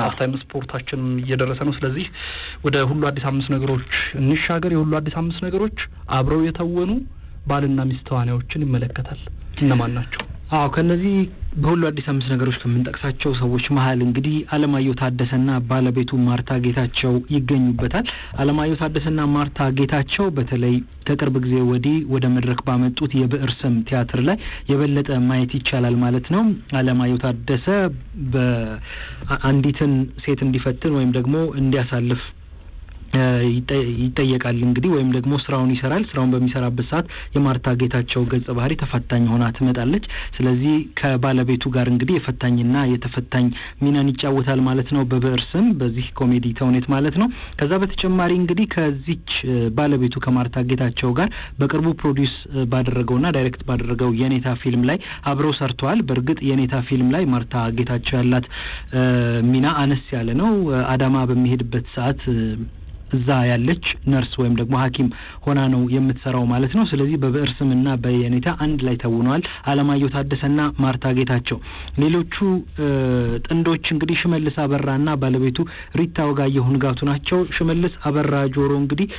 አፍታይም ስፖርታችን እየደረሰ ነው። ስለዚህ ወደ ሁሉ አዲስ 5 ነገሮች እንሻገር። የሁሉ አዲስ 5 ነገሮች አብረው የተወኑ ባልና ሚስት ተዋናዮችን ይመለከታል። እነማን ናቸው? ከነዚህ በሁሉ አዲስ 5 ነገሮች ከምንጠቅሳቸው ሰዎች መሀል እንግዲህ አለማየሁ ታደሰና ባለቤቱ ማርታ ጌታቸው ይገኙበታል። አለማየሁ ታደሰና ማርታ ጌታቸው በተለይ ከቅርብ ጊዜ ወዲህ ወደ መድረክ ባመጡት የብዕር ስም ቲያትር ላይ የበለጠ ማየት ይቻላል ማለት ነው። አለማየሁ ታደሰ በአንዲትን ሴት እንዲፈትን ወይም ደግሞ እንዲያሳልፍ ይጠየቃል እንግዲህ ወይም ደግሞ ስራውን ይሰራል። ስራውን በሚሰራበት ሰዓት የማርታ ጌታቸው ገጸ ባህሪ ተፈታኝ ሆና ትመጣለች። ስለዚህ ከባለቤቱ ጋር እንግዲህ የፈታኝና የተፈታኝ ሚናን ይጫወታል ማለት ነው በብዕር ስም በዚህ ኮሜዲ ተውኔት ማለት ነው። ከዛ በተጨማሪ እንግዲህ ከዚች ባለቤቱ ከማርታ ጌታቸው ጋር በቅርቡ ፕሮዲዩስ ባደረገውና ዳይሬክት ባደረገው የኔታ ፊልም ላይ አብረው ሰርተዋል። በእርግጥ የኔታ ፊልም ላይ ማርታ ጌታቸው ያላት ሚና አነስ ያለ ነው። አዳማ በሚሄድበት ሰዓት እዛ ያለች ነርስ ወይም ደግሞ ሐኪም ሆና ነው የምትሰራው ማለት ነው። ስለዚህ በብዕር ስምና በየኔታ አንድ ላይ ተውነዋል አለማየሁ ታደሰና ማርታ ጌታቸው። ሌሎቹ ጥንዶች እንግዲህ ሽመልስ አበራና ባለቤቱ ሪታ ወጋየሁ ንጋቱ ናቸው። ሽመልስ አበራ ጆሮ እንግዲህ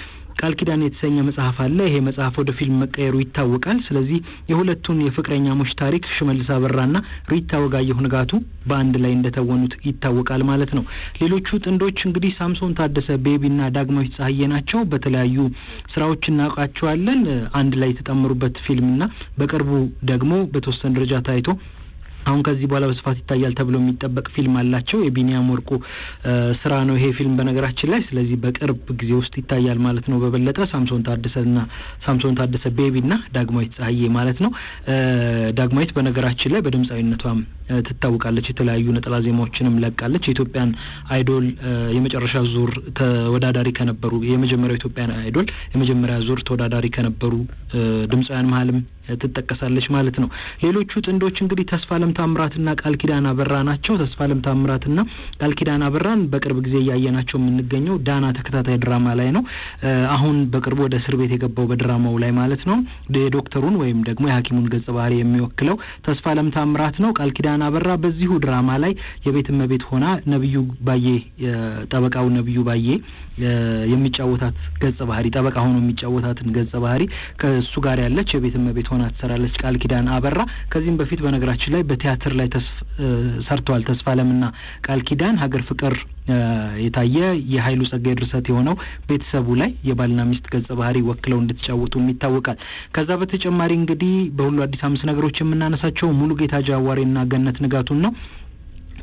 ቃል ኪዳን የተሰኘ መጽሐፍ አለ። ይሄ መጽሐፍ ወደ ፊልም መቀየሩ ይታወቃል። ስለዚህ የሁለቱን የፍቅረኛሞች ታሪክ ሽመልስ አበራና ሪታ ወጋየሁ ንጋቱ በአንድ ላይ እንደተወኑት ይታወቃል ማለት ነው። ሌሎቹ ጥንዶች እንግዲህ ሳምሶን ታደሰ ቤቢና ዳግማዊት ፀሐዬ ናቸው። በተለያዩ ስራዎች እናውቃቸዋለን። አንድ ላይ የተጣመሩበት ፊልምና በቅርቡ ደግሞ በተወሰነ ደረጃ ታይቶ አሁን ከዚህ በኋላ በስፋት ይታያል ተብሎ የሚጠበቅ ፊልም አላቸው። የቢኒያም ወርቁ ስራ ነው ይሄ ፊልም በነገራችን ላይ። ስለዚህ በቅርብ ጊዜ ውስጥ ይታያል ማለት ነው። በበለጠ ሳምሶን ታደሰ ቤቢና ዳግማዊት ፀሐዬ ማለት ነው። ዳግማዊት በነገራችን ላይ በድምጻዊነቷም ትታወቃለች። የተለያዩ ነጠላ ዜማዎችንም ለቃለች። የኢትዮጵያን አይዶል የመጨረሻ ዙር ተወዳዳሪ ከነበሩ የመጀመሪያው ኢትዮጵያን አይዶል የመጀመሪያ ዙር ተወዳዳሪ ከነበሩ ድምጻውያን መሀልም ትጠቀሳለች ማለት ነው። ሌሎቹ ጥንዶች እንግዲህ ተስፋለም ታምራትና ቃል ኪዳን አበራ ናቸው። ተስፋለም ታምራትና ቃል ኪዳን አበራን በቅርብ ጊዜ ያያናቸው የምንገኘው ዳና ተከታታይ ድራማ ላይ ነው። አሁን በቅርቡ ወደ እስር ቤት የገባው በድራማው ላይ ማለት ነው። የዶክተሩን ወይም ደግሞ የሐኪሙን ገጸ ባህሪ የሚወክለው ተስፋለም ታምራት ነው። ቃል ኪዳን አበራ በዚሁ ድራማ ላይ የቤት እመቤት ሆና ነብዩ ባዬ ጠበቃው ነብዩ ባዬ የሚጫወታት ገጸ ባህሪ ጠበቃ ሆኖ የሚጫወታትን ገጸ ባህሪ ከሱ ጋር ያለች የቤት እመቤት ሆና ትሰራለች ቃል ኪዳን አበራ። ከዚህም በፊት በነገራችን ላይ በቲያትር ላይ ሰርተዋል ተስፋለምና ቃል ኪዳን ሀገር ፍቅር የታየ የኃይሉ ጸጋዬ ድርሰት የሆነው ቤተሰቡ ላይ የባልና ሚስት ገጸ ባህሪ ወክለው እንድትጫወቱ ይታወቃል። ከዛ በተጨማሪ እንግዲህ በሁሉ አዲስ 5 ነገሮች የምናነሳቸው ሙሉጌታ ጃዋሬና ገነት ንጋቱን ነው።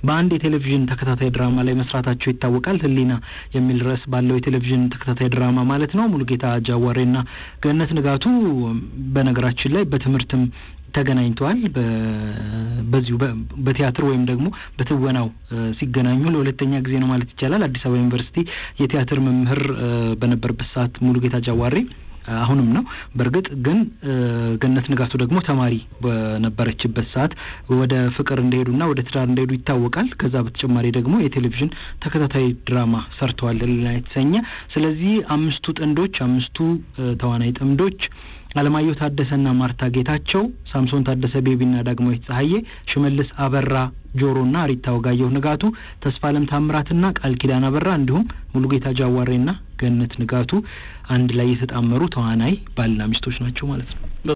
በአንድ የቴሌቪዥን ተከታታይ ድራማ ላይ መስራታቸው ይታወቃል። ህሊና የሚል ርዕስ ባለው የቴሌቪዥን ተከታታይ ድራማ ማለት ነው። ሙሉጌታ ጃዋሬና ገነት ንጋቱ በነገራችን ላይ በትምህርትም ተገናኝተዋል። በዚሁ በቲያትር ወይም ደግሞ በትወናው ሲገናኙ ለሁለተኛ ጊዜ ነው ማለት ይቻላል። አዲስ አበባ ዩኒቨርሲቲ የቲያትር መምህር በነበረበት ሰዓት ሙሉጌታ ጃዋሬ አሁንም ነው። በእርግጥ ግን ገነት ንጋቱ ደግሞ ተማሪ በነበረችበት ሰዓት ወደ ፍቅር እንደሄዱና ወደ ትዳር እንደሄዱ ይታወቃል። ከዛ በተጨማሪ ደግሞ የቴሌቪዥን ተከታታይ ድራማ ሰርተዋል ህሊና የተሰኘ። ስለዚህ 5ቱ ጥንዶች 5ቱ ተዋናይ ጥንዶች አለማየሁ ታደሰና ማርታ ጌታቸው፣ ሳምሶን ታደሰ ቤቢና ዳግማዊት ፀሐዬ፣ ሽመልስ አበራ ጆሮና ሪታ ወጋየሁ ንጋቱ፣ ተስፋለም ታምራትና ቃል ኪዳን አበራ እንዲሁም ሙሉጌታ ጃዋሬና ገነት ንጋቱ አንድ ላይ የተጣመሩ ተዋናይ ባልና ሚስቶች ናቸው ማለት ነው።